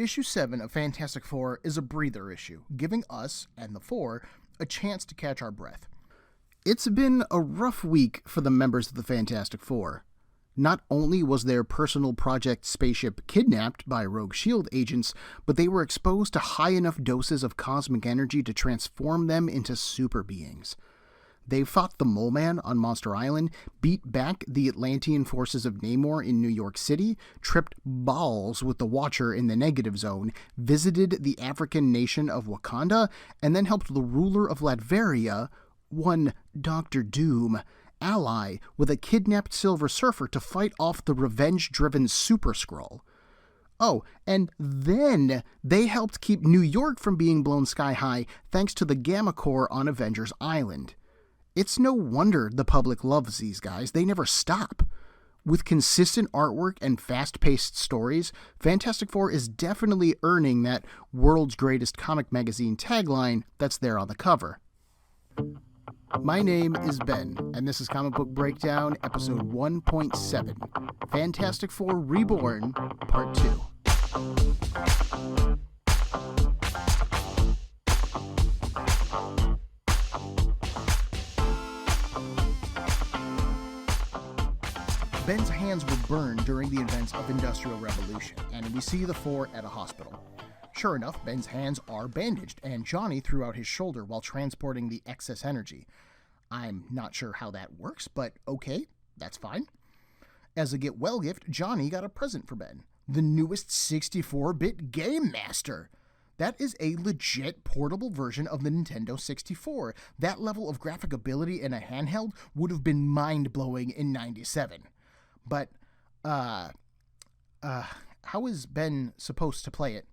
Issue 7 of Fantastic Four is a breather issue, giving us, and the Four, a chance to catch our breath. It's been a rough week for the members of the Fantastic Four. Not only was their personal project spaceship kidnapped by rogue S.H.I.E.L.D. agents, but they were exposed to high enough doses of cosmic energy to transform them into super beings. They fought the Mole Man on Monster Island, beat back the Atlantean forces of Namor in New York City, tripped balls with the Watcher in the Negative Zone, visited the African nation of Wakanda, and then helped the ruler of Latveria, one Dr. Doom, ally with a kidnapped Silver Surfer to fight off the revenge-driven Super Skrull. Oh, and then they helped keep New York from being blown sky high thanks to the Gamma Corps on Avengers Island. It's no wonder the public loves these guys. They never stop. With consistent artwork and fast-paced stories, Fantastic Four is definitely earning that world's greatest comic magazine tagline that's there on the cover. My name is Ben, and this is Comic Book Breakdown, episode 1.7, Fantastic Four Reborn, Part 2. Ben's hands were burned during the events of Industrial Revolution, and we see the Four at a hospital. Sure enough, Ben's hands are bandaged, and Johnny threw out his shoulder while transporting the excess energy. I'm not sure how that works, but okay, that's fine. As a get well gift, Johnny got a present for Ben, the newest 64-bit Game Master. That is a legit portable version of the Nintendo 64. That level of graphic ability in a handheld would have been mind-blowing in '97. But, how is Ben supposed to play it?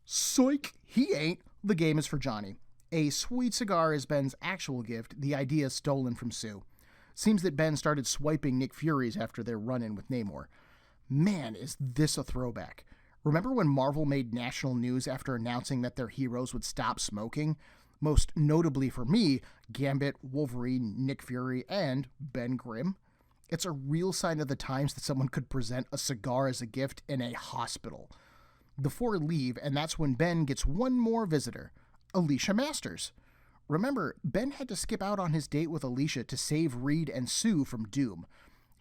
Psych! He ain't. The game is for Johnny. A sweet cigar is Ben's actual gift, the idea stolen from Sue. Seems that Ben started swiping Nick Fury's after their run-in with Namor. Man, is this a throwback. Remember when Marvel made national news after announcing that their heroes would stop smoking? Most notably for me, Gambit, Wolverine, Nick Fury, and Ben Grimm. It's a real sign of the times that someone could present a cigar as a gift in a hospital. The Four leave, and that's when Ben gets one more visitor, Alicia Masters. Remember, Ben had to skip out on his date with Alicia to save Reed and Sue from Doom.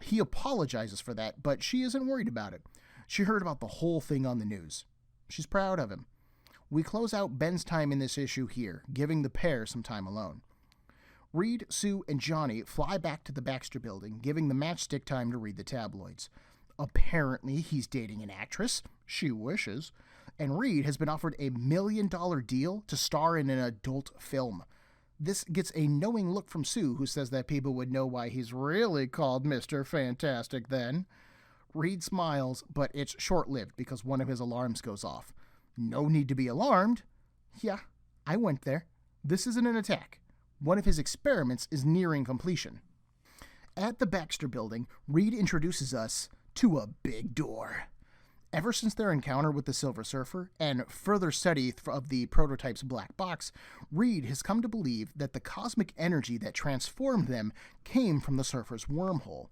He apologizes for that, but she isn't worried about it. She heard about the whole thing on the news. She's proud of him. We close out Ben's time in this issue here, giving the pair some time alone. Reed, Sue, and Johnny fly back to the Baxter Building, giving the Matchstick time to read the tabloids. Apparently, he's dating an actress. She wishes. And Reed has been offered a $1 million deal to star in an adult film. This gets a knowing look from Sue, who says that people would know why he's really called Mr. Fantastic then. Reed smiles, but it's short-lived because one of his alarms goes off. No need to be alarmed. Yeah, I went there. This isn't an attack. One of his experiments is nearing completion. At the Baxter Building, Reed introduces us to a big door. Ever since their encounter with the Silver Surfer and further study of the prototype's black box, Reed has come to believe that the cosmic energy that transformed them came from the Surfer's wormhole.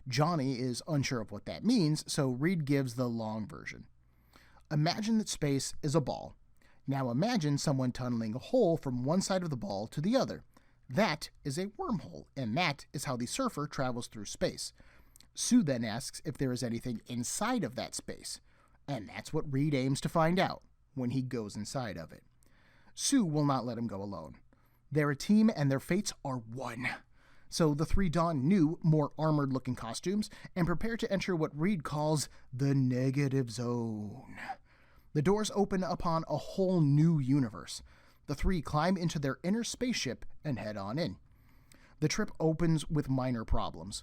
Johnny is unsure of what that means, so Reed gives the long version. Imagine that space is a ball. Now imagine someone tunneling a hole from one side of the ball to the other. That is a wormhole, and that is how the Surfer travels through space. Sue then asks if there is anything inside of that space, and that's what Reed aims to find out when he goes inside of it. Sue will not let him go alone. They're a team, and their fates are one. So the three don new, more armored-looking costumes and prepare to enter what Reed calls the Negative Zone. The doors open upon a whole new universe. The three climb into their inner spaceship and head on in. The trip opens with minor problems.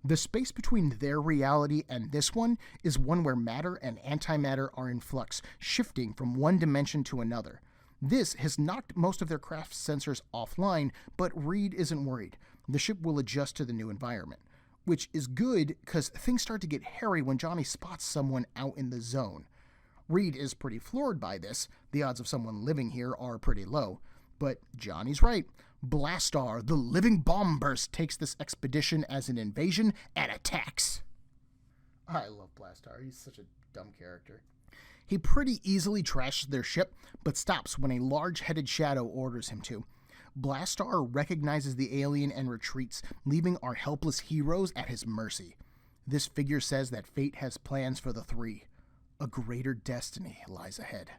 The space between their reality and this one is one where matter and antimatter are in flux, shifting from one dimension to another. This has knocked most of their craft sensors offline, but Reed isn't worried. The ship will adjust to the new environment, which is good because things start to get hairy when Johnny spots someone out in the zone. Reed is pretty floored by this. The odds of someone living here are pretty low. But Johnny's right. Blastar, the living bomb burst, takes this expedition as an invasion and attacks. I love Blastar. He's such a dumb character. He pretty easily trashes their ship, but stops when a large-headed shadow orders him to. Blastar recognizes the alien and retreats, leaving our helpless heroes at his mercy. This figure says that fate has plans for the three. A greater destiny lies ahead.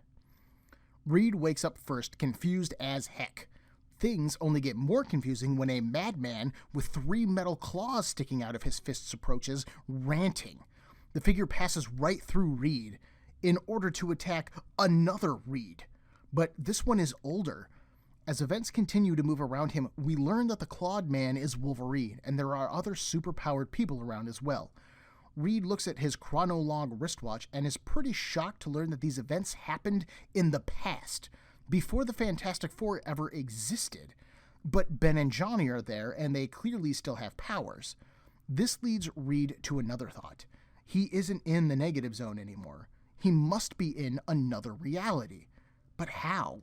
Reed wakes up first, confused as heck. Things only get more confusing when a madman with 3 metal claws sticking out of his fists approaches, ranting. The figure passes right through Reed in order to attack another Reed. But this one is older. As events continue to move around him, we learn that the clawed man is Wolverine, and there are other superpowered people around as well. Reed looks at his chronolog wristwatch and is pretty shocked to learn that these events happened in the past, before the Fantastic Four ever existed. But Ben and Johnny are there, and they clearly still have powers. This leads Reed to another thought. He isn't in the negative zone anymore. He must be in another reality. But how?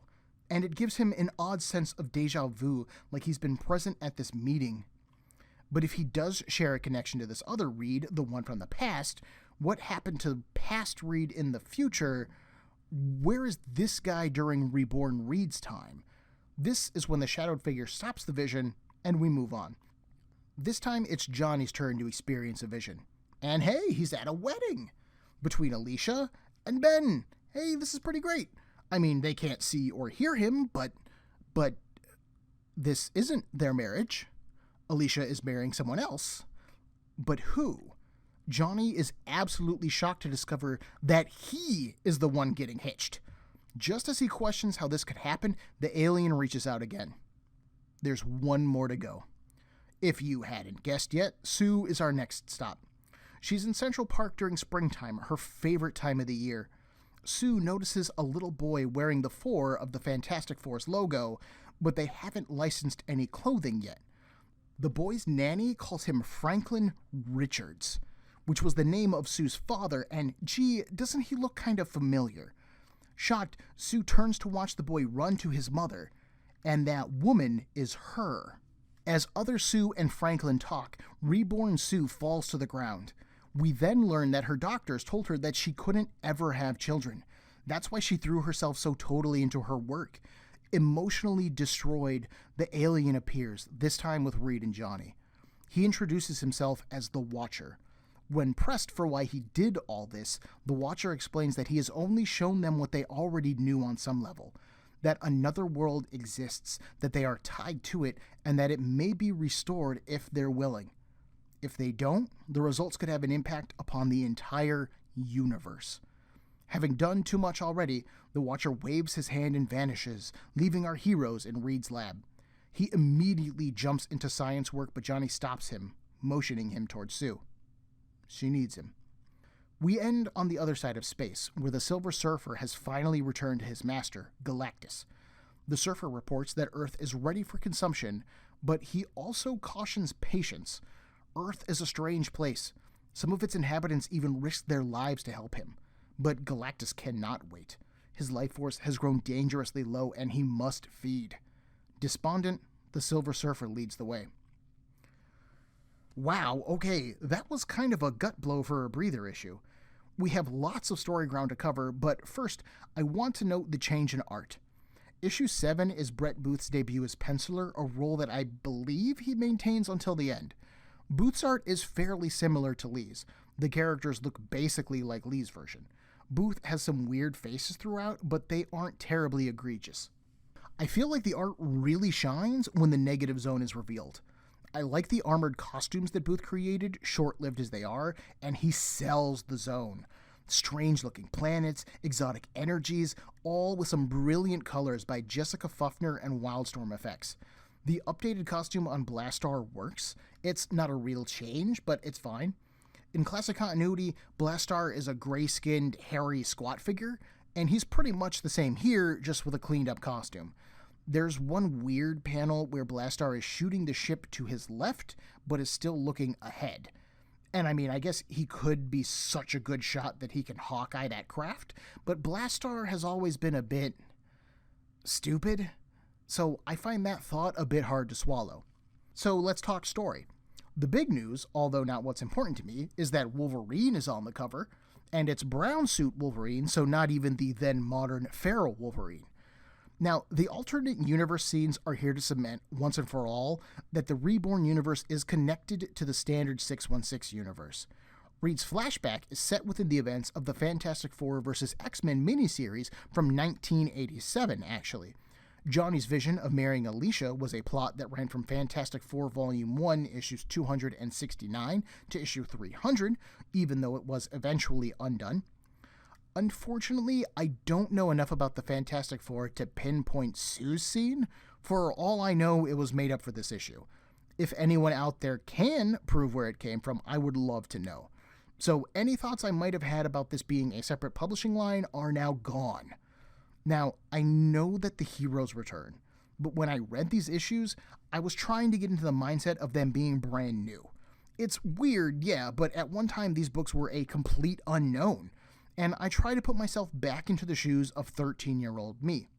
And it gives him an odd sense of deja vu, like he's been present at this meeting. But if he does share a connection to this other Reed, the one from the past, what happened to past Reed in the future? Where is this guy during Reborn Reed's time? This is when the shadowed figure stops the vision, and we move on. This time, it's Johnny's turn to experience a vision. And hey, he's at a wedding! Between Alicia and Ben. Hey, this is pretty great. I mean, they can't see or hear him, but this isn't their marriage. Alicia is marrying someone else. But who? Johnny is absolutely shocked to discover that he is the one getting hitched. Just as he questions how this could happen, the alien reaches out again. There's one more to go. If you hadn't guessed yet, Sue is our next stop. She's in Central Park during springtime, her favorite time of the year. Sue notices a little boy wearing the 4 of the Fantastic Four's logo, but they haven't licensed any clothing yet. The boy's nanny calls him Franklin Richards, which was the name of Sue's father, and gee, doesn't he look kind of familiar? Shocked, Sue turns to watch the boy run to his mother, and that woman is her. As other Sue and Franklin talk, reborn Sue falls to the ground. We then learn that her doctors told her that she couldn't ever have children. That's why she threw herself so totally into her work. Emotionally destroyed, the alien appears, this time with Reed and Johnny. He introduces himself as the Watcher. When pressed for why he did all this, the Watcher explains that he has only shown them what they already knew on some level, that another world exists, that they are tied to it, and that it may be restored if they're willing. If they don't, the results could have an impact upon the entire universe. Having done too much already, the Watcher waves his hand and vanishes, leaving our heroes in Reed's lab. He immediately jumps into science work, but Johnny stops him, motioning him towards Sue. She needs him. We end on the other side of space, where the Silver Surfer has finally returned to his master, Galactus. The Surfer reports that Earth is ready for consumption, but he also cautions patience. Earth is a strange place. Some of its inhabitants even risk their lives to help him. But Galactus cannot wait. His life force has grown dangerously low, and he must feed. Despondent, the Silver Surfer leads the way. Wow, okay, that was kind of a gut blow for a breather issue. We have lots of story ground to cover, but first, I want to note the change in art. Issue 7 is Brett Booth's debut as penciler, a role that I believe he maintains until the end. Booth's art is fairly similar to Lee's. The characters look basically like Lee's version. Booth has some weird faces throughout, but they aren't terribly egregious. I feel like the art really shines when the negative zone is revealed. I like the armored costumes that Booth created, short-lived as they are, and he sells the zone. Strange-looking planets, exotic energies, all with some brilliant colors by Jessica Fufner and Wildstorm Effects. The updated costume on Blastar works. It's not a real change, but it's fine. In classic continuity, Blastar is a gray-skinned, hairy squat figure, and he's pretty much the same here, just with a cleaned-up costume. There's one weird panel where Blastar is shooting the ship to his left, but is still looking ahead. And I mean, I guess he could be such a good shot that he can Hawkeye that craft, but Blastar has always been a bit stupid, so I find that thought a bit hard to swallow. So let's talk story. The big news, although not what's important to me, is that Wolverine is on the cover, and it's brown suit Wolverine, so not even the then modern feral Wolverine. Now, the alternate universe scenes are here to cement, once and for all, that the Reborn universe is connected to the standard 616 universe. Reed's flashback is set within the events of the Fantastic Four vs. X-Men miniseries from 1987, actually. Johnny's vision of marrying Alicia was a plot that ran from Fantastic Four Volume 1, issues 269 to issue 300, even though it was eventually undone. Unfortunately, I don't know enough about the Fantastic Four to pinpoint Sue's scene. For all I know, it was made up for this issue. If anyone out there can prove where it came from, I would love to know. So any thoughts I might have had about this being a separate publishing line are now gone. Now, I know that the heroes return, but when I read these issues, I was trying to get into the mindset of them being brand new. It's weird, yeah, but at one time these books were a complete unknown, and I try to put myself back into the shoes of 13-year-old me.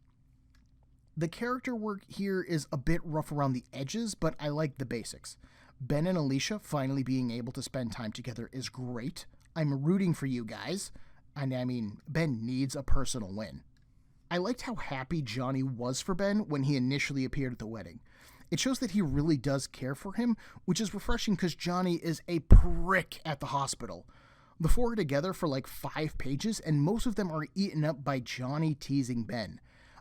The character work here is a bit rough around the edges, but I like the basics. Ben and Alicia finally being able to spend time together is great. I'm rooting for you guys. And I mean, Ben needs a personal win. I liked how happy Johnny was for Ben when he initially appeared at the wedding. It shows that he really does care for him, which is refreshing because Johnny is a prick at the hospital. The four are together for like 5 pages, and most of them are eaten up by Johnny teasing Ben.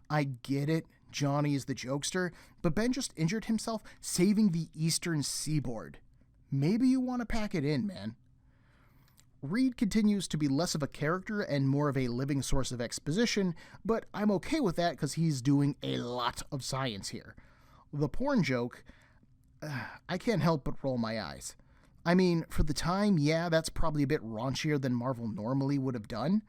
I get it, Johnny is the jokester, but Ben just injured himself saving the eastern seaboard. Maybe you want to pack it in, man. Reed continues to be less of a character and more of a living source of exposition, but I'm okay with that because he's doing a lot of science here. The porn joke, I can't help but roll my eyes. I mean, for the time, yeah, that's probably a bit raunchier than Marvel normally would have done.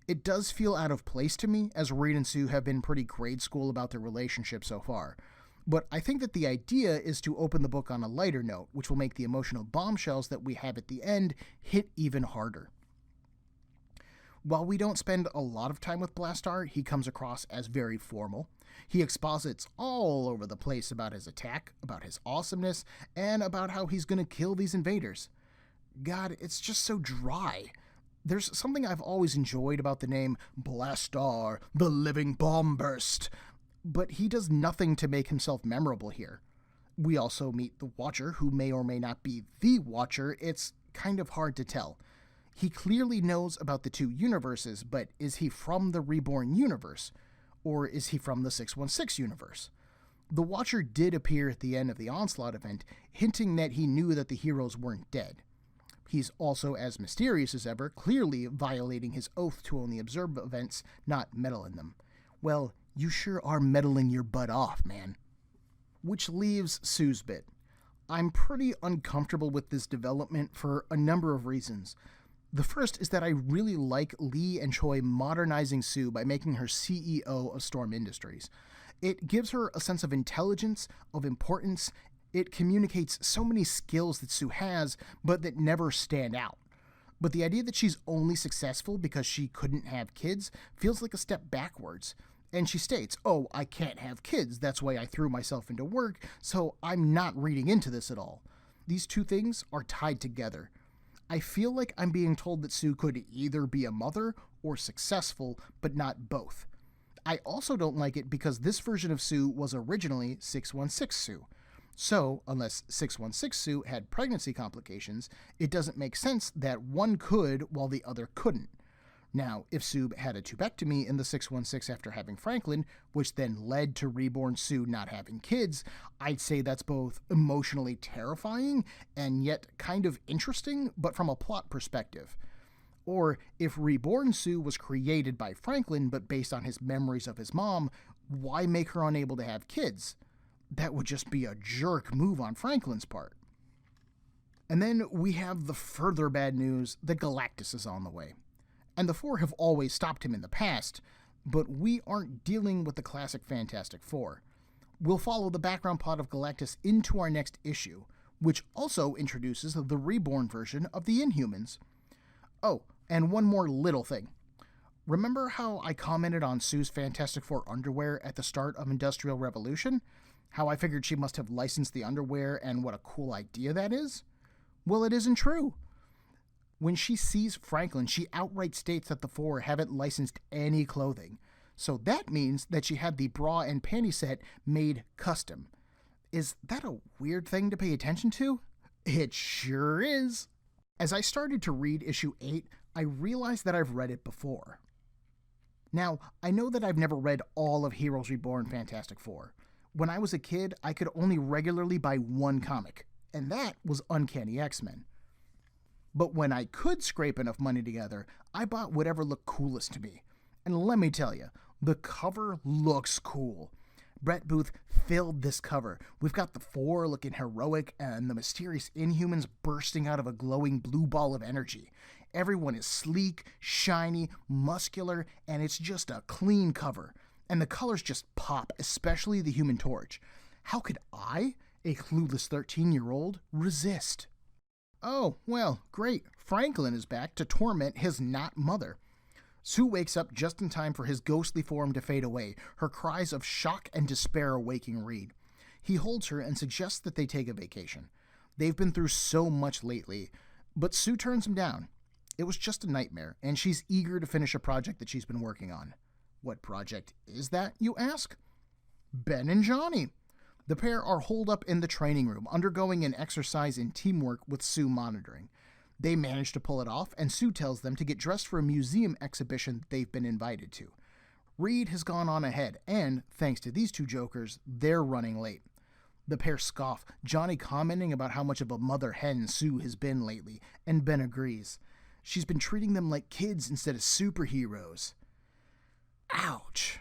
It does feel out of place to me, as Reed and Sue have been pretty grade school about their relationship so far. But I think that the idea is to open the book on a lighter note, which will make the emotional bombshells that we have at the end hit even harder. While we don't spend a lot of time with Blastar, he comes across as very formal. He exposits all over the place about his attack, about his awesomeness, and about how he's going to kill these invaders. God, it's just so dry. There's something I've always enjoyed about the name Blastar, the living bomb burst, but he does nothing to make himself memorable here. We also meet the Watcher, who may or may not be the Watcher. It's kind of hard to tell. He clearly knows about the two universes, but is he from the Reborn universe? Or is he from the 616 universe? The Watcher did appear at the end of the Onslaught event, hinting that he knew that the heroes weren't dead. He's also as mysterious as ever, clearly violating his oath to only observe events, not meddle in them. Well, you sure are meddling your butt off, man. Which leaves Sue's bit. I'm pretty uncomfortable with this development for a number of reasons. The first is that I really like Lee and Choi modernizing Sue by making her CEO of Storm Industries. It gives her a sense of intelligence, of importance. It communicates so many skills that Sue has, but that never stand out. But the idea that she's only successful because she couldn't have kids feels like a step backwards. And she states, "Oh, I can't have kids, that's why I threw myself into work, so I'm not reading into this at all." These two things are tied together. I feel like I'm being told that Sue could either be a mother or successful, but not both. I also don't like it because this version of Sue was originally 616 Sue. So, unless 616 Sue had pregnancy complications, it doesn't make sense that one could while the other couldn't. Now, if Sue had a tubectomy in the 616 after having Franklin, which then led to Reborn Sue not having kids, I'd say that's both emotionally terrifying and yet kind of interesting, but from a plot perspective. Or if Reborn Sue was created by Franklin but based on his memories of his mom, why make her unable to have kids? That would just be a jerk move on Franklin's part. And then we have the further bad news that Galactus is on the way. And the Four have always stopped him in the past, but we aren't dealing with the classic Fantastic Four. We'll follow the background plot of Galactus into our next issue, which also introduces the reborn version of the Inhumans. Oh, and one more little thing. Remember how I commented on Sue's Fantastic Four underwear at the start of Industrial Revolution? How I figured she must have licensed the underwear and what a cool idea that is? Well, it isn't true. When she sees Franklin, she outright states that the four haven't licensed any clothing. So that means that she had the bra and panty set made custom. Is that a weird thing to pay attention to? It sure is. As I started to read issue 8, I realized that I've read it before. Now, I know that I've never read all of Heroes Reborn Fantastic Four. When I was a kid, I could only regularly buy one comic, and that was Uncanny X-Men. But when I could scrape enough money together, I bought whatever looked coolest to me. And let me tell you, the cover looks cool. Brett Booth filled this cover. We've got the four looking heroic and the mysterious Inhumans bursting out of a glowing blue ball of energy. Everyone is sleek, shiny, muscular, and it's just a clean cover. And the colors just pop, especially the Human Torch. How could I, a clueless 13-year-old, resist? Oh, well, great. Franklin is back to torment his not-mother. Sue wakes up just in time for his ghostly form to fade away, her cries of shock and despair awaking Reed. He holds her and suggests that they take a vacation. They've been through so much lately, but Sue turns him down. It was just a nightmare, and she's eager to finish a project that she's been working on. What project is that, you ask? Ben and Johnny. The pair are holed up in the training room, undergoing an exercise in teamwork with Sue monitoring. They manage to pull it off, and Sue tells them to get dressed for a museum exhibition they've been invited to. Reed has gone on ahead, and, thanks to these two jokers, they're running late. The pair scoff, Johnny commenting about how much of a mother hen Sue has been lately, and Ben agrees. She's been treating them like kids instead of superheroes. Ouch.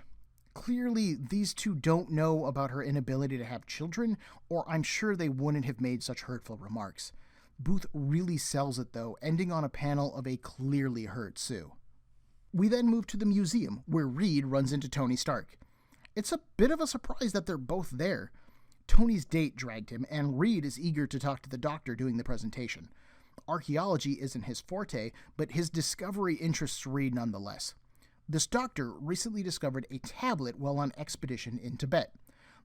Clearly, these two don't know about her inability to have children, or I'm sure they wouldn't have made such hurtful remarks. Booth really sells it, though, ending on a panel of a clearly hurt Sue. We then move to the museum, where Reed runs into Tony Stark. It's a bit of a surprise that they're both there. Tony's date dragged him, and Reed is eager to talk to the doctor doing the presentation. Archaeology isn't his forte, but his discovery interests Reed nonetheless. This doctor recently discovered a tablet while on expedition in Tibet.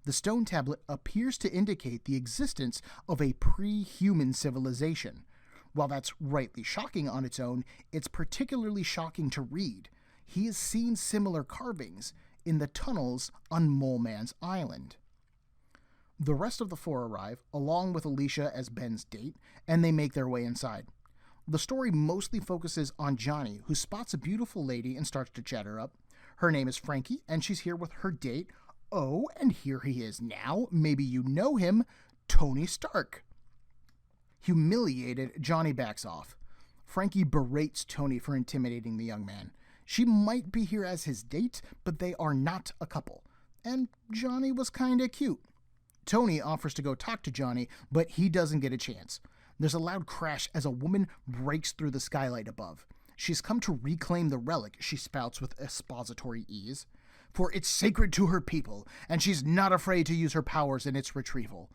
The stone tablet appears to indicate the existence of a pre-human civilization. While that's rightly shocking on its own, it's particularly shocking to Reed. He has seen similar carvings in the tunnels on Mole Man's Island. The rest of the four arrive, along with Alicia as Ben's date, and they make their way inside. The story mostly focuses on Johnny, who spots a beautiful lady and starts to chat her up. Her name is Frankie, and she's here with her date. Oh, and here he is now. Maybe you know him, Tony Stark. Humiliated, Johnny backs off. Frankie berates Tony for intimidating the young man. She might be here as his date, but they are not a couple. And Johnny was kinda cute. Tony offers to go talk to Johnny, but he doesn't get a chance. There's a loud crash as a woman breaks through the skylight above. She's come to reclaim the relic, she spouts with expository ease. For it's sacred to her people, and she's not afraid to use her powers in its retrieval.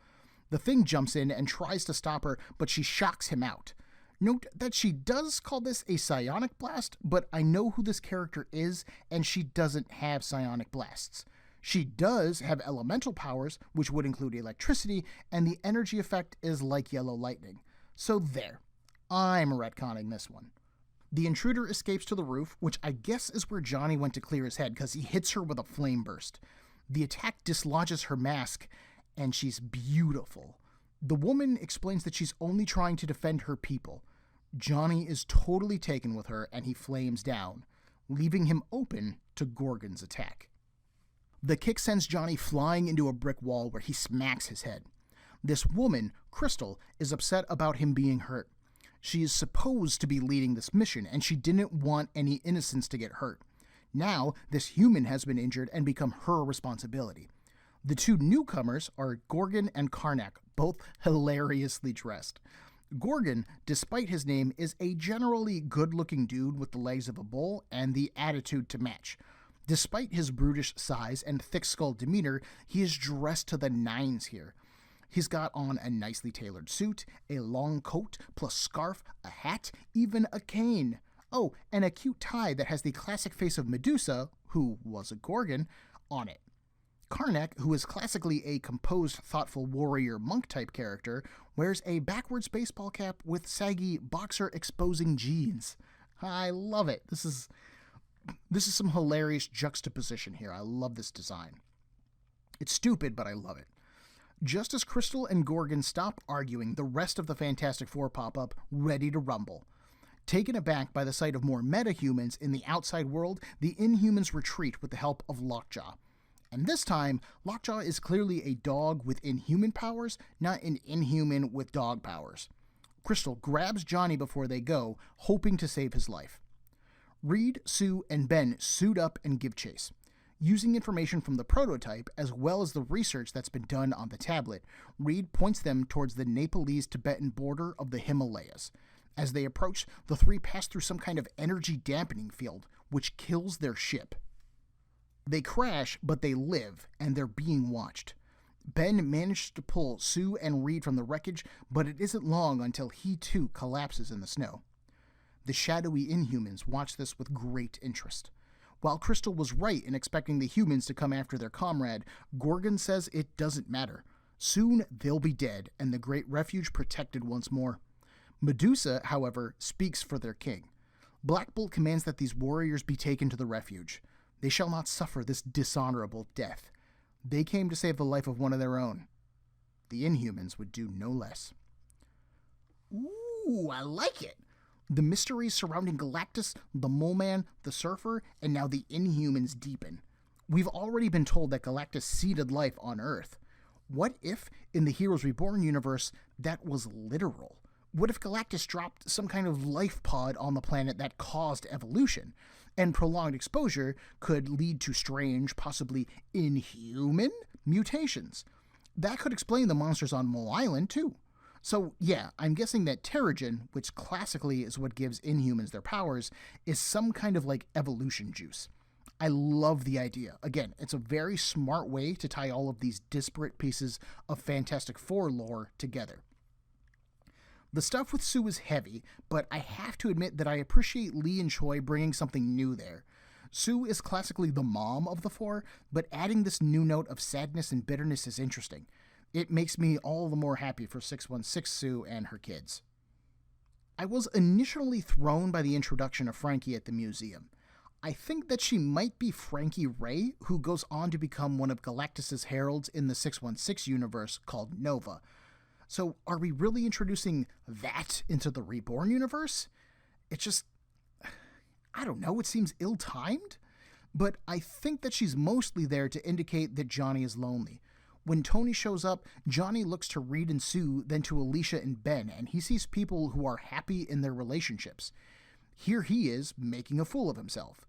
The Thing jumps in and tries to stop her, but she shocks him out. Note that she does call this a psionic blast, but I know who this character is, and she doesn't have psionic blasts. She does have elemental powers, which would include electricity, and the energy effect is like yellow lightning. So there. I'm retconning this one. The intruder escapes to the roof, which I guess is where Johnny went to clear his head because he hits her with a flame burst. The attack dislodges her mask, and she's beautiful. The woman explains that she's only trying to defend her people. Johnny is totally taken with her, and he flames down, leaving him open to Gorgon's attack. The kick sends Johnny flying into a brick wall where he smacks his head. This woman, Crystal, is upset about him being hurt. She is supposed to be leading this mission, and she didn't want any innocents to get hurt. Now, this human has been injured and become her responsibility. The two newcomers are Gorgon and Karnak, both hilariously dressed. Gorgon, despite his name, is a generally good-looking dude with the legs of a bull and the attitude to match. Despite his brutish size and thick-skulled demeanor, he is dressed to the nines here. He's got on a nicely tailored suit, a long coat, plus scarf, a hat, even a cane. Oh, and a cute tie that has the classic face of Medusa, who was a Gorgon, on it. Karnak, who is classically a composed, thoughtful warrior monk-type character, wears a backwards baseball cap with saggy, boxer-exposing jeans. I love it. This is some hilarious juxtaposition here. I love this design. It's stupid, but I love it. Just as Crystal and Gorgon stop arguing, the rest of the Fantastic Four pop up, ready to rumble. Taken aback by the sight of more metahumans in the outside world, the Inhumans retreat with the help of Lockjaw. And this time, Lockjaw is clearly a dog with inhuman powers, not an inhuman with dog powers. Crystal grabs Johnny before they go, hoping to save his life. Reed, Sue, and Ben suit up and give chase. Using information from the prototype, as well as the research that's been done on the tablet, Reed points them towards the Nepalese-Tibetan border of the Himalayas. As they approach, the three pass through some kind of energy dampening field, which kills their ship. They crash, but they live, and they're being watched. Ben manages to pull Sue and Reed from the wreckage, but it isn't long until he too collapses in the snow. The shadowy Inhumans watch this with great interest. While Crystal was right in expecting the humans to come after their comrade, Gorgon says it doesn't matter. Soon they'll be dead, and the Great Refuge protected once more. Medusa, however, speaks for their king. Black Bolt commands that these warriors be taken to the refuge. They shall not suffer this dishonorable death. They came to save the life of one of their own. The Inhumans would do no less. Ooh, I like it! The mysteries surrounding Galactus, the Mole Man, the Surfer, and now the Inhumans deepen. We've already been told that Galactus seeded life on Earth. What if, in the Heroes Reborn universe, that was literal? What if Galactus dropped some kind of life pod on the planet that caused evolution? And prolonged exposure could lead to strange, possibly inhuman mutations. That could explain the monsters on Mole Island, too. So, yeah, I'm guessing that Terrigen, which classically is what gives Inhumans their powers, is some kind of like evolution juice. I love the idea. Again, it's a very smart way to tie all of these disparate pieces of Fantastic Four lore together. The stuff with Sue is heavy, but I have to admit that I appreciate Lee and Choi bringing something new there. Sue is classically the mom of the four, but adding this new note of sadness and bitterness is interesting. It makes me all the more happy for 616 Sue and her kids. I was initially thrown by the introduction of Frankie at the museum. I think that she might be Frankie Ray, who goes on to become one of Galactus's heralds in the 616 universe called Nova. So are we really introducing that into the Reborn universe? It's just, I don't know, it seems ill-timed. But I think that she's mostly there to indicate that Johnny is lonely. When Tony shows up, Johnny looks to Reed and Sue, then to Alicia and Ben, and he sees people who are happy in their relationships. Here he is, making a fool of himself.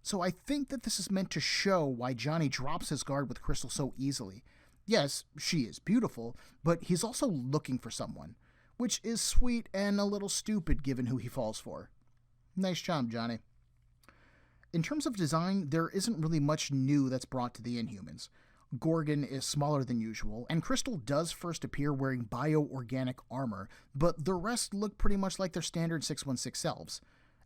So I think that this is meant to show why Johnny drops his guard with Crystal so easily. Yes, she is beautiful, but he's also looking for someone, which is sweet and a little stupid given who he falls for. Nice job, Johnny. In terms of design, there isn't really much new that's brought to the Inhumans. Gorgon is smaller than usual, and Crystal does first appear wearing bio-organic armor, but the rest look pretty much like their standard 616 selves.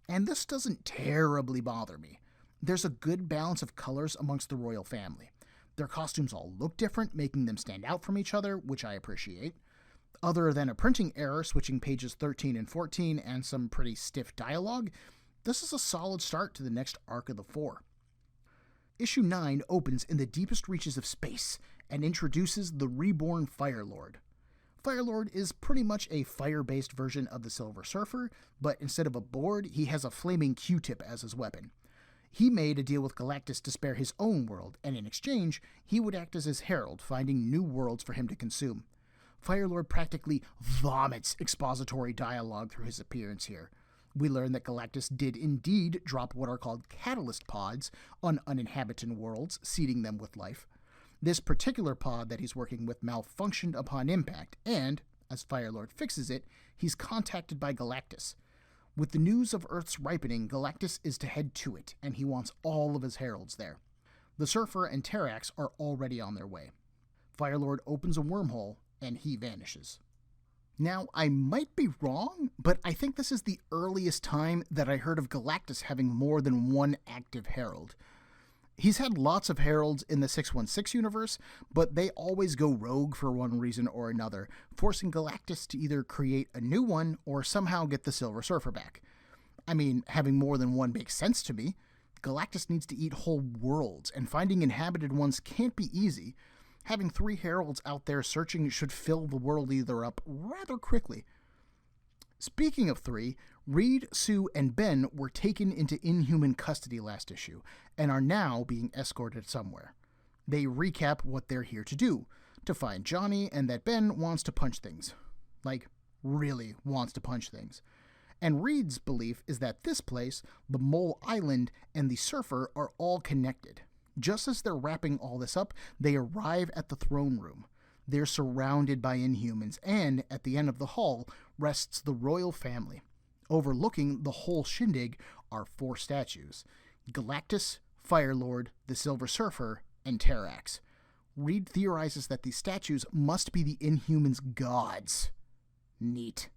And this doesn't terribly bother me. There's a good balance of colors amongst the royal family. Their costumes all look different, making them stand out from each other, which I appreciate. Other than a printing error switching pages 13 and 14 and some pretty stiff dialogue, this is a solid start to the next arc of the four. Issue 9 opens in the deepest reaches of space and introduces the reborn Firelord. Firelord is pretty much a fire-based version of the Silver Surfer, but instead of a board, he has a flaming Q-tip as his weapon. He made a deal with Galactus to spare his own world, and in exchange, he would act as his herald, finding new worlds for him to consume. Firelord practically vomits expository dialogue through his appearance here. We learn that Galactus did indeed drop what are called catalyst pods on uninhabited worlds, seeding them with life. This particular pod that he's working with malfunctioned upon impact, and, as Firelord fixes it, he's contacted by Galactus. With the news of Earth's ripening, Galactus is to head to it, and he wants all of his heralds there. The Surfer and Terrax are already on their way. Firelord opens a wormhole, and he vanishes. Now, I might be wrong, but I think this is the earliest time that I heard of Galactus having more than one active herald. He's had lots of heralds in the 616 universe, but they always go rogue for one reason or another, forcing Galactus to either create a new one or somehow get the Silver Surfer back. I mean, having more than one makes sense to me. Galactus needs to eat whole worlds, and finding inhabited ones can't be easy. Having 3 heralds out there searching should fill the world either up rather quickly. Speaking of 3, Reed, Sue, and Ben were taken into Inhuman custody last issue, and are now being escorted somewhere. They recap what they're here to do, to find Johnny, and that Ben wants to punch things. Like, really wants to punch things. And Reed's belief is that this place, the Mole Island, and the Surfer are all connected. Just as they're wrapping all this up, they arrive at the throne room. They're surrounded by Inhumans, and at the end of the hall rests the royal family. Overlooking the whole shindig are 4 statues: Galactus, Firelord, the Silver Surfer, and Terrax. Reed theorizes that these statues must be the Inhumans' gods. Neat.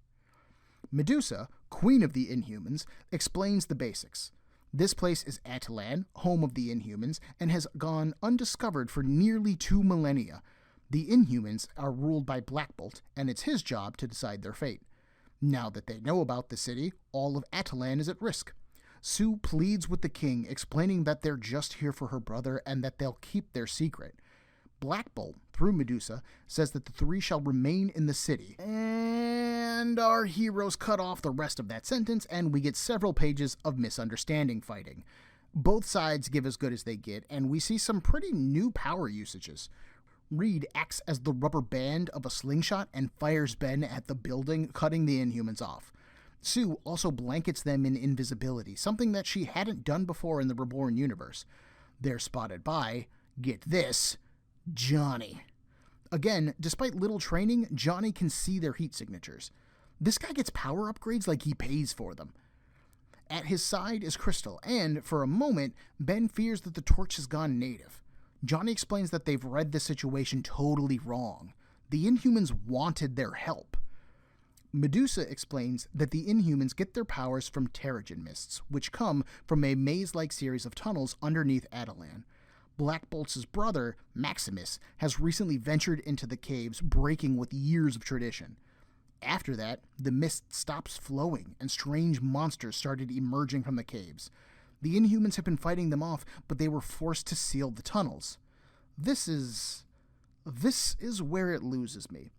Medusa, Queen of the Inhumans, explains the basics. This place is Attilan, home of the Inhumans, and has gone undiscovered for nearly 2 millennia. The Inhumans are ruled by Black Bolt, and it's his job to decide their fate. Now that they know about the city, all of Attilan is at risk. Sue pleads with the king, explaining that they're just here for her brother and that they'll keep their secret. Black Bolt, through Medusa, says that the 3 shall remain in the city. And our heroes cut off the rest of that sentence, and we get several pages of misunderstanding fighting. Both sides give as good as they get, and we see some pretty new power usages. Reed acts as the rubber band of a slingshot and fires Ben at the building, cutting the Inhumans off. Sue also blankets them in invisibility, something that she hadn't done before in the Reborn universe. They're spotted by, get this, Johnny. Again, despite little training, Johnny can see their heat signatures. This guy gets power upgrades like he pays for them. At his side is Crystal, and for a moment, Ben fears that the torch has gone native. Johnny explains that they've read the situation totally wrong. The Inhumans wanted their help. Medusa explains that the Inhumans get their powers from Terrigen mists, which come from a maze-like series of tunnels underneath Attilan. Black Bolt's brother, Maximus, has recently ventured into the caves, breaking with years of tradition. After that, the mist stops flowing, and strange monsters started emerging from the caves. The Inhumans have been fighting them off, but they were forced to seal the tunnels. This is where it loses me.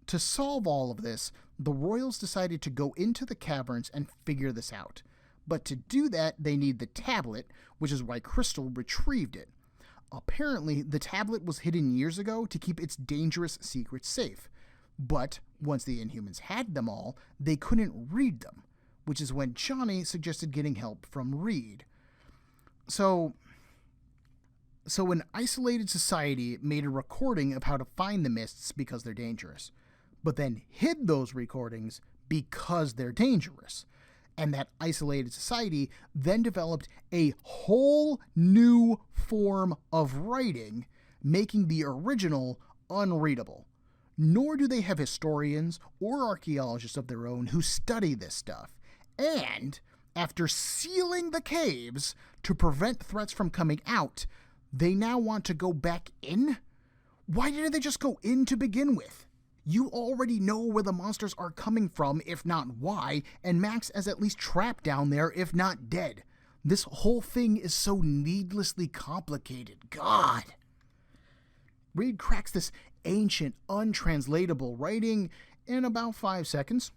To solve all of this, the Royals decided to go into the caverns and figure this out. But to do that, they need the tablet, which is why Crystal retrieved it. Apparently, the tablet was hidden years ago to keep its dangerous secrets safe. But once the Inhumans had them all, they couldn't read them, which is when Johnny suggested getting help from Reed. So an isolated society made a recording of how to find the mists because they're dangerous, but then hid those recordings because they're dangerous. And that isolated society then developed a whole new form of writing, making the original unreadable. Nor do they have historians or archaeologists of their own who study this stuff. And after sealing the caves to prevent threats from coming out, they now want to go back in? Why didn't they just go in to begin with? You already know where the monsters are coming from, if not why, and Max is at least trapped down there, if not dead. This whole thing is so needlessly complicated. God! Reed cracks this ancient, untranslatable writing in about 5 seconds.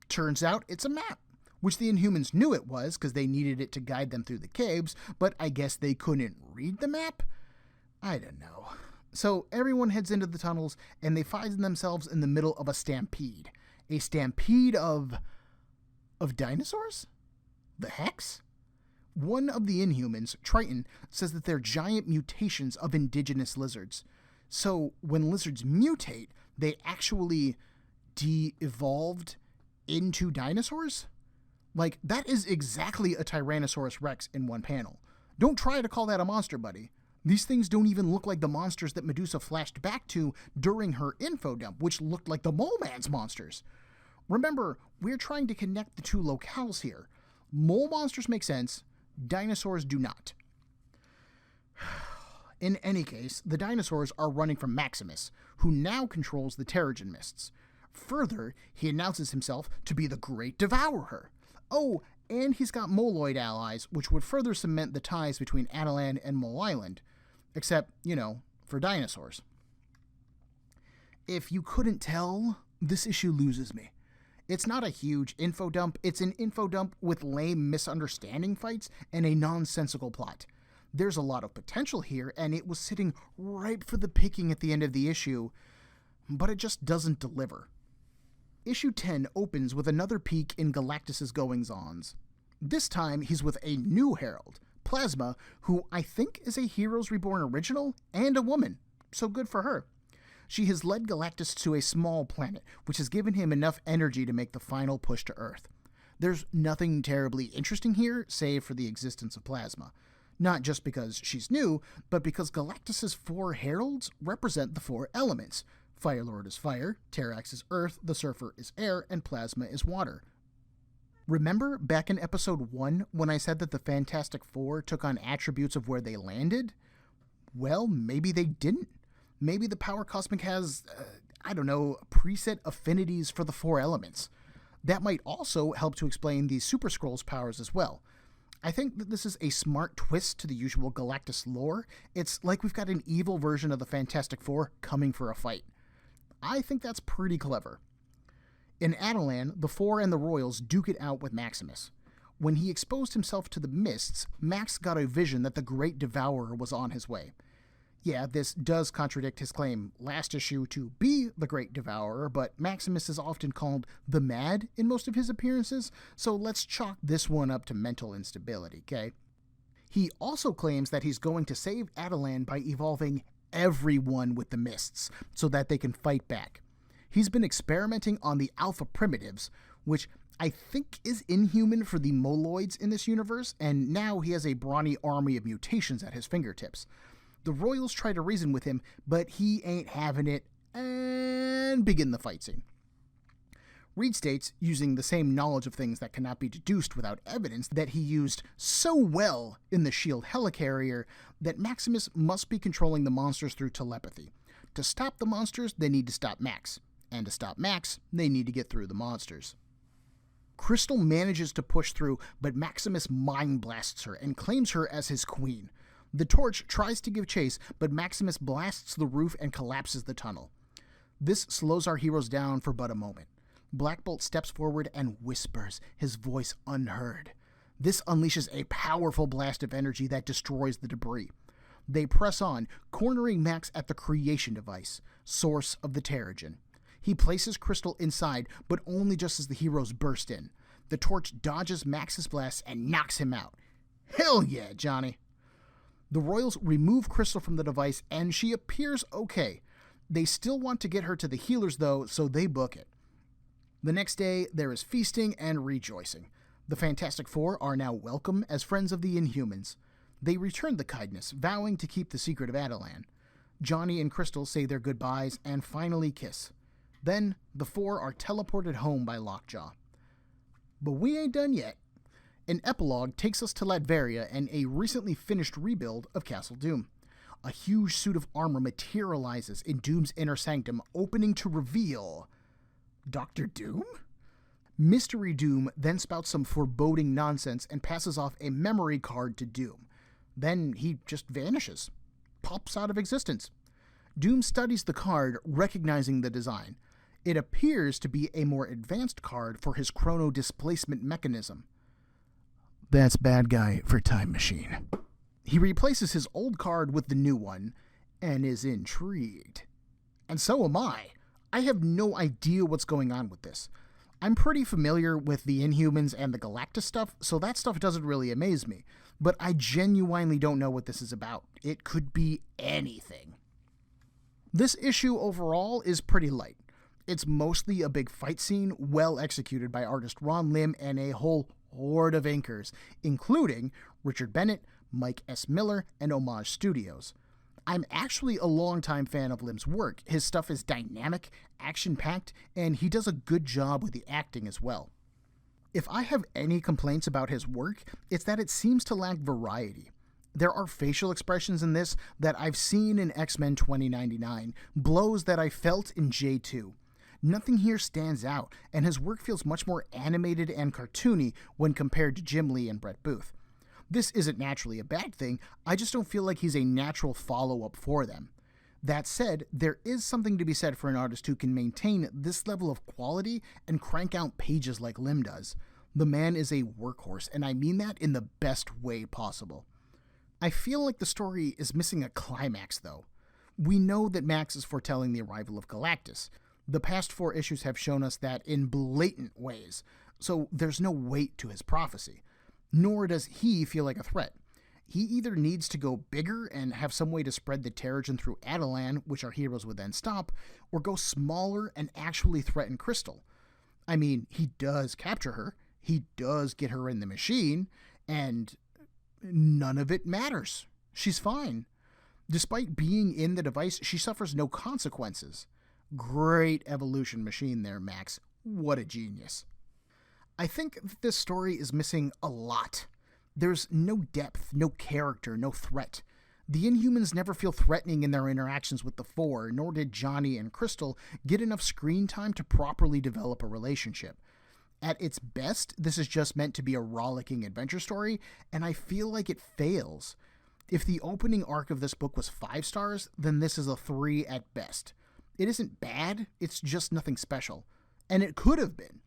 Turns out it's a map, which the Inhumans knew it was because they needed it to guide them through the caves, but I guess they couldn't read the map? I don't know. So everyone heads into the tunnels, and they find themselves in the middle of a stampede. A stampede of dinosaurs? The hex? One of the Inhumans, Triton, says that they're giant mutations of indigenous lizards. So when lizards mutate, they actually de-evolved into dinosaurs? Like, that is exactly a Tyrannosaurus Rex in one panel. Don't try to call that a monster, buddy. These things don't even look like the monsters that Medusa flashed back to during her info dump, which looked like the Mole Man's monsters. Remember, we're trying to connect the 2 locales here. Mole monsters make sense, dinosaurs do not. In any case, the dinosaurs are running from Maximus, who now controls the Terrigen Mists. Further, he announces himself to be the Great Devourer. Oh, and he's got Moloid allies, which would further cement the ties between Attilan and Mole Island. Except, for dinosaurs. If you couldn't tell, this issue loses me. It's not a huge info dump, it's an info dump with lame misunderstanding fights and a nonsensical plot. There's a lot of potential here, and it was sitting ripe for the picking at the end of the issue, but it just doesn't deliver. Issue 10 opens with another peek in Galactus' goings-ons. This time, he's with a new herald, Plasma, who I think is a Heroes Reborn original and a woman, so good for her. She has led Galactus to a small planet, which has given him enough energy to make the final push to Earth. There's nothing terribly interesting here, save for the existence of Plasma. Not just because she's new, but because Galactus' 4 heralds represent the 4 elements. Firelord is fire, Terrax is earth, the Surfer is air, and Plasma is water. Remember back in episode 1 when I said that the Fantastic Four took on attributes of where they landed? Well, maybe they didn't. Maybe the Power Cosmic has, preset affinities for the 4 elements. That might also help to explain the Super Skrull's powers as well. I think that this is a smart twist to the usual Galactus lore. It's like we've got an evil version of the Fantastic Four coming for a fight. I think that's pretty clever. In Attilan, the 4 and the Royals duke it out with Maximus. When he exposed himself to the mists, Max got a vision that the Great Devourer was on his way. Yeah, this does contradict his claim last issue to be the Great Devourer, but Maximus is often called the Mad in most of his appearances, so let's chalk this one up to mental instability, okay? He also claims that he's going to save Attilan by evolving everyone with the mists, so that they can fight back. He's been experimenting on the Alpha Primitives, which I think is inhuman for the Moloids in this universe, and now he has a brawny army of mutations at his fingertips. The Royals try to reason with him, but he ain't having it, and begin the fight scene. Reed states, using the same knowledge of things that cannot be deduced without evidence that he used so well in the S.H.I.E.L.D. helicarrier, that Maximus must be controlling the monsters through telepathy. To stop the monsters, they need to stop Max. And to stop Max, they need to get through the monsters. Crystal manages to push through, but Maximus mind blasts her and claims her as his queen. The Torch tries to give chase, but Maximus blasts the roof and collapses the tunnel. This slows our heroes down for but a moment. Black Bolt steps forward and whispers, his voice unheard. This unleashes a powerful blast of energy that destroys the debris. They press on, cornering Max at the creation device, source of the Terrigen. He places Crystal inside, but only just as the heroes burst in. The Torch dodges Max's blast and knocks him out. Hell yeah, Johnny! The Royals remove Crystal from the device, and she appears okay. They still want to get her to the healers, though, so they book it. The next day, there is feasting and rejoicing. The Fantastic Four are now welcome as friends of the Inhumans. They return the kindness, vowing to keep the secret of Attilan. Johnny and Crystal say their goodbyes and finally kiss. Then, the 4 are teleported home by Lockjaw. But we ain't done yet. An epilogue takes us to Latveria and a recently finished rebuild of Castle Doom. A huge suit of armor materializes in Doom's inner sanctum, opening to reveal Dr. Doom? Mystery Doom then spouts some foreboding nonsense and passes off a memory card to Doom. Then he just vanishes, pops out of existence. Doom studies the card, recognizing the design. It appears to be a more advanced card for his chrono displacement mechanism. That's bad guy for Time Machine. He replaces his old card with the new one, and is intrigued. And so am I. I have no idea what's going on with this. I'm pretty familiar with the Inhumans and the Galactus stuff, so that stuff doesn't really amaze me. But I genuinely don't know what this is about. It could be anything. This issue overall is pretty light. It's mostly a big fight scene, well executed by artist Ron Lim and a whole horde of inkers, including Richard Bennett, Mike S. Miller, and Homage Studios. I'm actually a longtime fan of Lim's work. His stuff is dynamic, action-packed, and he does a good job with the acting as well. If I have any complaints about his work, it's that it seems to lack variety. There are facial expressions in this that I've seen in X-Men 2099, blows that I felt in J2. Nothing here stands out, and his work feels much more animated and cartoony when compared to Jim Lee and Brett Booth. This isn't naturally a bad thing, I just don't feel like he's a natural follow-up for them. That said, there is something to be said for an artist who can maintain this level of quality and crank out pages like Lim does. The man is a workhorse, and I mean that in the best way possible. I feel like the story is missing a climax, though. We know that Max is foretelling the arrival of Galactus. The past 4 issues have shown us that in blatant ways, so there's no weight to his prophecy. Nor does he feel like a threat. He either needs to go bigger and have some way to spread the Terrigen through Attilan, which our heroes would then stop, or go smaller and actually threaten Crystal. I mean, he does capture her, he does get her in the machine, and none of it matters. She's fine. Despite being in the device, she suffers no consequences. Great evolution machine there, Max. What a genius. I think that this story is missing a lot. There's no depth, no character, no threat. The Inhumans never feel threatening in their interactions with the Four, nor did Johnny and Crystal get enough screen time to properly develop a relationship. At its best, this is just meant to be a rollicking adventure story, and I feel like it fails. If the opening arc of this book was 5 stars, then this is a 3 at best. It isn't bad, it's just nothing special. And it could have been.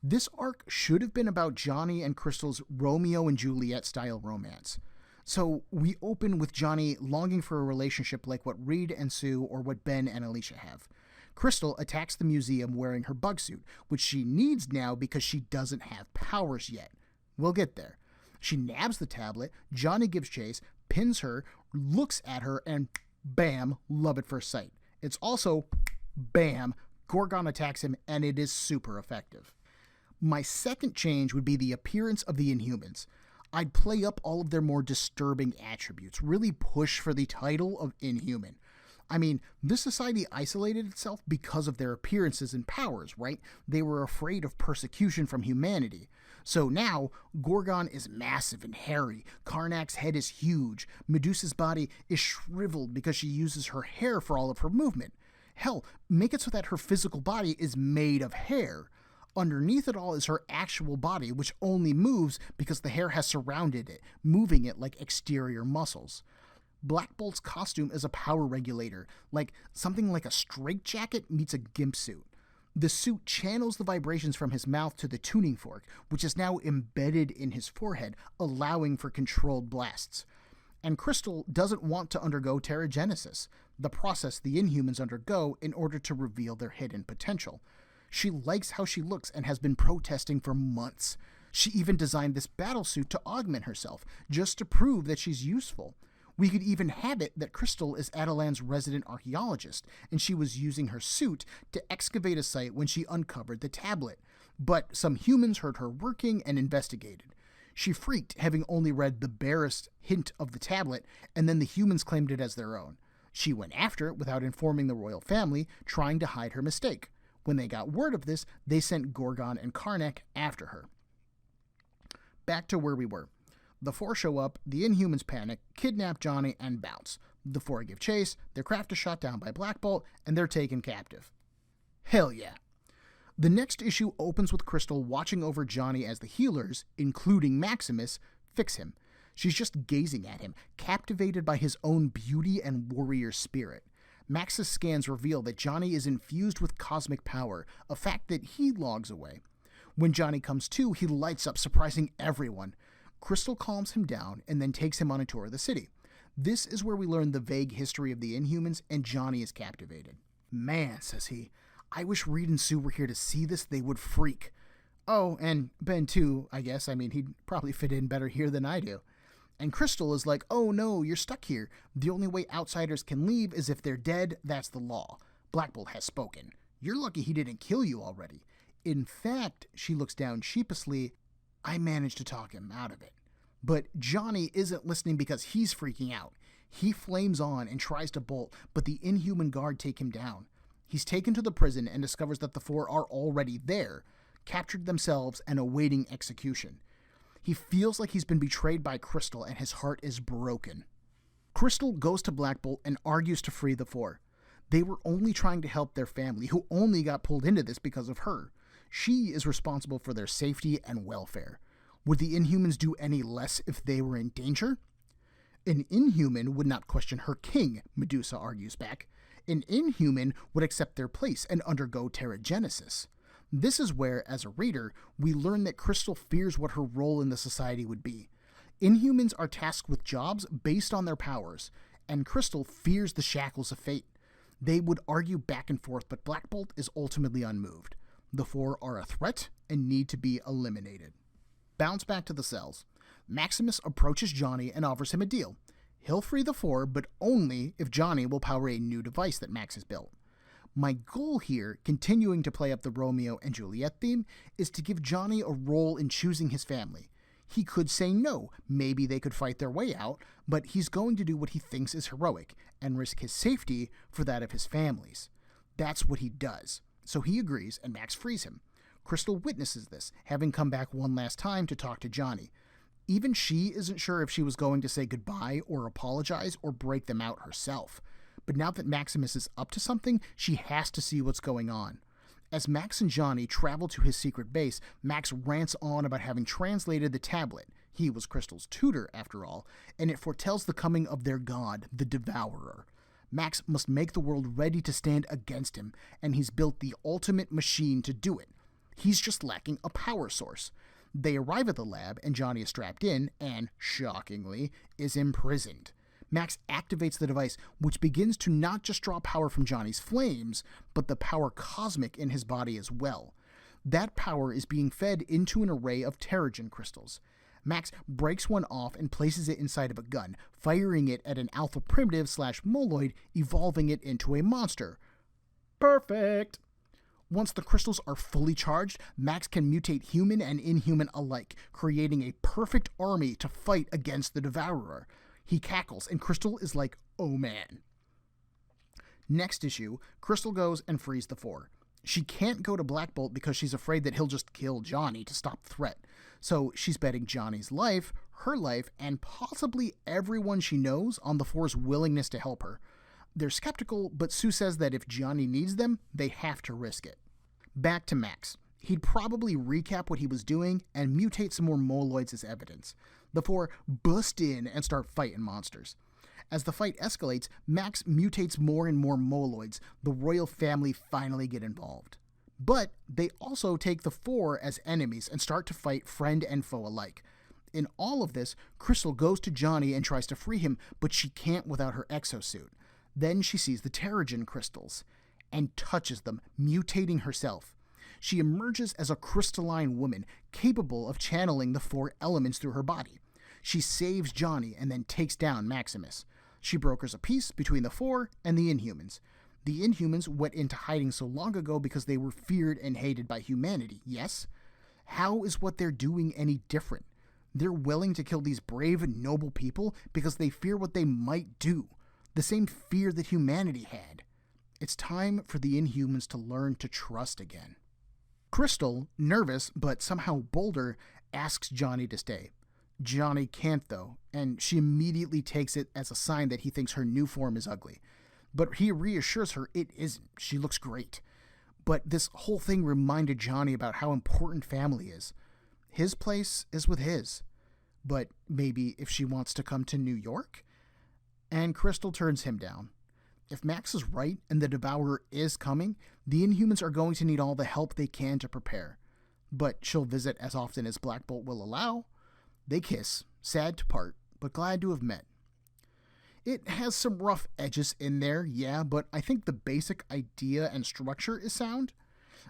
This arc should have been about Johnny and Crystal's Romeo and Juliet style romance. So we open with Johnny longing for a relationship like what Reed and Sue or what Ben and Alicia have. Crystal attacks the museum wearing her bug suit, which she needs now because she doesn't have powers yet. We'll get there. She nabs the tablet, Johnny gives chase, pins her, looks at her, and bam, love at first sight. It's also, bam, Gorgon attacks him, and it is super effective. My second change would be the appearance of the Inhumans. I'd play up all of their more disturbing attributes, really push for the title of Inhuman. I mean, this society isolated itself because of their appearances and powers, right? They were afraid of persecution from humanity. So now, Gorgon is massive and hairy, Karnak's head is huge, Medusa's body is shriveled because she uses her hair for all of her movement. Hell, make it so that her physical body is made of hair. Underneath it all is her actual body, which only moves because the hair has surrounded it, moving it like exterior muscles. Black Bolt's costume is a power regulator, like something like a straitjacket meets a gimp suit. The suit channels the vibrations from his mouth to the tuning fork, which is now embedded in his forehead, allowing for controlled blasts. And Crystal doesn't want to undergo Terrigenesis, the process the Inhumans undergo in order to reveal their hidden potential. She likes how she looks and has been protesting for months. She even designed this battlesuit to augment herself, just to prove that she's useful. We could even have it that Crystal is Attilan's resident archaeologist, and she was using her suit to excavate a site when she uncovered the tablet. But some humans heard her working and investigated. She freaked, having only read the barest hint of the tablet, and then the humans claimed it as their own. She went after it without informing the royal family, trying to hide her mistake. When they got word of this, they sent Gorgon and Karnak after her. Back to where we were. The Four show up, the Inhumans panic, kidnap Johnny, and bounce. The Four give chase, their craft is shot down by Black Bolt, and they're taken captive. Hell yeah. The next issue opens with Crystal watching over Johnny as the healers, including Maximus, fix him. She's just gazing at him, captivated by his own beauty and warrior spirit. Max's scans reveal that Johnny is infused with cosmic power, a fact that he logs away. When Johnny comes to, he lights up, surprising everyone. Crystal calms him down and then takes him on a tour of the city. This is where we learn the vague history of the Inhumans, and Johnny is captivated. Man, says he, I wish Reed and Sue were here to see this, they would freak. Oh, and Ben too, I guess. I mean, he'd probably fit in better here than I do. And Crystal is like, oh no, you're stuck here. The only way outsiders can leave is if they're dead, that's the law. Black Bolt has spoken. You're lucky he didn't kill you already. In fact, she looks down sheepishly, I managed to talk him out of it. But Johnny isn't listening because he's freaking out. He flames on and tries to bolt, but the Inhuman guard take him down. He's taken to the prison and discovers that the Four are already there, captured themselves and awaiting execution. He feels like he's been betrayed by Crystal and his heart is broken. Crystal goes to Black Bolt and argues to free the Four. They were only trying to help their family, who only got pulled into this because of her. She is responsible for their safety and welfare. Would the Inhumans do any less if they were in danger? An Inhuman would not question her king, Medusa argues back. An Inhuman would accept their place and undergo Terrigenesis. This is where, as a reader, we learn that Crystal fears what her role in the society would be. Inhumans are tasked with jobs based on their powers, and Crystal fears the shackles of fate. They would argue back and forth, but Black Bolt is ultimately unmoved. The Four are a threat and need to be eliminated. Bounce back to the cells. Maximus approaches Johnny and offers him a deal. He'll free the Four, but only if Johnny will power a new device that Max has built. My goal here, continuing to play up the Romeo and Juliet theme, is to give Johnny a role in choosing his family. He could say no, maybe they could fight their way out, but he's going to do what he thinks is heroic, and risk his safety for that of his family's. That's what he does. So he agrees, and Max frees him. Crystal witnesses this, having come back one last time to talk to Johnny. Even she isn't sure if she was going to say goodbye or apologize or break them out herself. But now that Maximus is up to something, she has to see what's going on. As Max and Johnny travel to his secret base, Max rants on about having translated the tablet. He was Crystal's tutor, after all, and it foretells the coming of their god, the Devourer. Max must make the world ready to stand against him, and he's built the ultimate machine to do it. He's just lacking a power source. They arrive at the lab, and Johnny is strapped in, and, shockingly, is imprisoned. Max activates the device, which begins to not just draw power from Johnny's flames, but the power cosmic in his body as well. That power is being fed into an array of Terrigen crystals. Max breaks one off and places it inside of a gun, firing it at an alpha primitive / moloid, evolving it into a monster. Perfect! Once the crystals are fully charged, Max can mutate human and inhuman alike, creating a perfect army to fight against the Devourer. He cackles, and Crystal is like, oh man. Next issue, Crystal goes and frees the Four. She can't go to Black Bolt because she's afraid that he'll just kill Johnny to stop the threat. So she's betting Johnny's life, her life, and possibly everyone she knows on the Four's willingness to help her. They're skeptical, but Sue says that if Johnny needs them, they have to risk it. Back to Max. He'd probably recap what he was doing and mutate some more moloids as evidence. The Four bust in and start fighting monsters. As the fight escalates, Max mutates more and more moloids. The royal family finally get involved. But they also take the Four as enemies and start to fight friend and foe alike. In all of this, Crystal goes to Johnny and tries to free him, but she can't without her exosuit. Then she sees the Terrigen crystals and touches them, mutating herself. She emerges as a crystalline woman, capable of channeling the Four elements through her body. She saves Johnny and then takes down Maximus. She brokers a peace between the Four and the Inhumans. The Inhumans went into hiding so long ago because they were feared and hated by humanity, yes? How is what they're doing any different? They're willing to kill these brave and noble people because they fear what they might do. The same fear that humanity had. It's time for the Inhumans to learn to trust again. Crystal, nervous but somehow bolder, asks Johnny to stay. Johnny can't, though, and she immediately takes it as a sign that he thinks her new form is ugly. But he reassures her it isn't. She looks great. But this whole thing reminded Johnny about how important family is. His place is with his. But maybe if she wants to come to New York? And Crystal turns him down. If Max is right and the Devourer is coming, the Inhumans are going to need all the help they can to prepare. But she'll visit as often as Black Bolt will allow. They kiss, sad to part, but glad to have met. It has some rough edges in there, yeah, but I think the basic idea and structure is sound.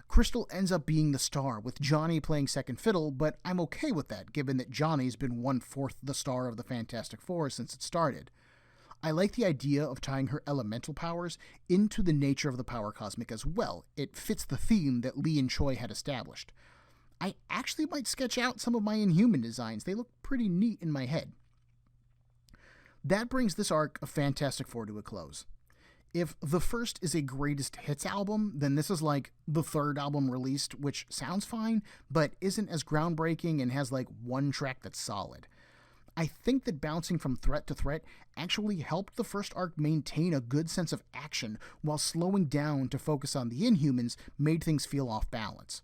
Crystal ends up being the star, with Johnny playing second fiddle, but I'm okay with that, given that Johnny's been 1/4 the star of the Fantastic Four since it started. I like the idea of tying her elemental powers into the nature of the power cosmic as well. It fits the theme that Lee and Choi had established. I actually might sketch out some of my Inhuman designs. They look pretty neat in my head. That brings this arc of Fantastic Four to a close. If the first is a greatest hits album, then this is like the third album released, which sounds fine, but isn't as groundbreaking and has like one track that's solid. I think that bouncing from threat to threat actually helped the first arc maintain a good sense of action, while slowing down to focus on the Inhumans made things feel off balance.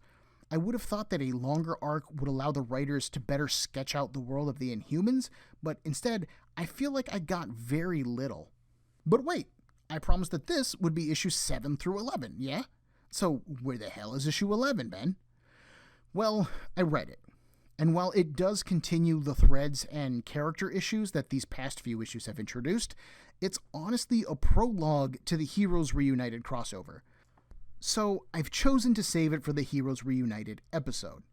I would have thought that a longer arc would allow the writers to better sketch out the world of the Inhumans, but instead, I feel like I got very little. But wait, I promised that this would be issues 7 through 11, yeah? So where the hell is issue 11, Ben? Well, I read it. And while it does continue the threads and character issues that these past few issues have introduced, it's honestly a prologue to the Heroes Reunited crossover. So I've chosen to save it for the Heroes Reunited episode.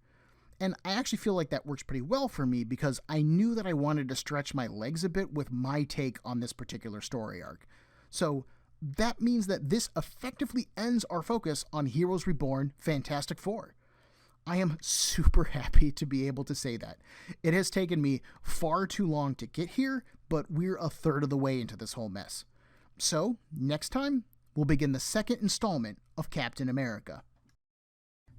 And I actually feel like that works pretty well for me because I knew that I wanted to stretch my legs a bit with my take on this particular story arc. So that means that this effectively ends our focus on Heroes Reborn Fantastic Four. I am super happy to be able to say that. It has taken me far too long to get here, but we're a third of the way into this whole mess. So, next time, we'll begin the second installment of Captain America.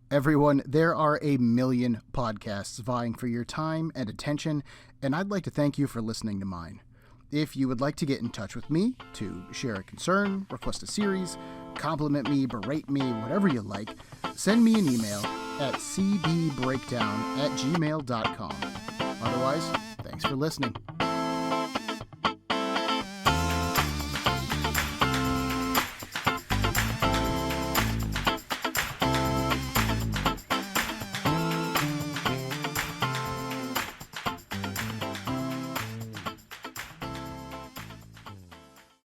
Everyone, there are a million podcasts vying for your time and attention, and I'd like to thank you for listening to mine. If you would like to get in touch with me to share a concern, request a series, compliment me, berate me, whatever you like, send me an email at cbbreakdown@gmail.com. Otherwise, thanks for listening.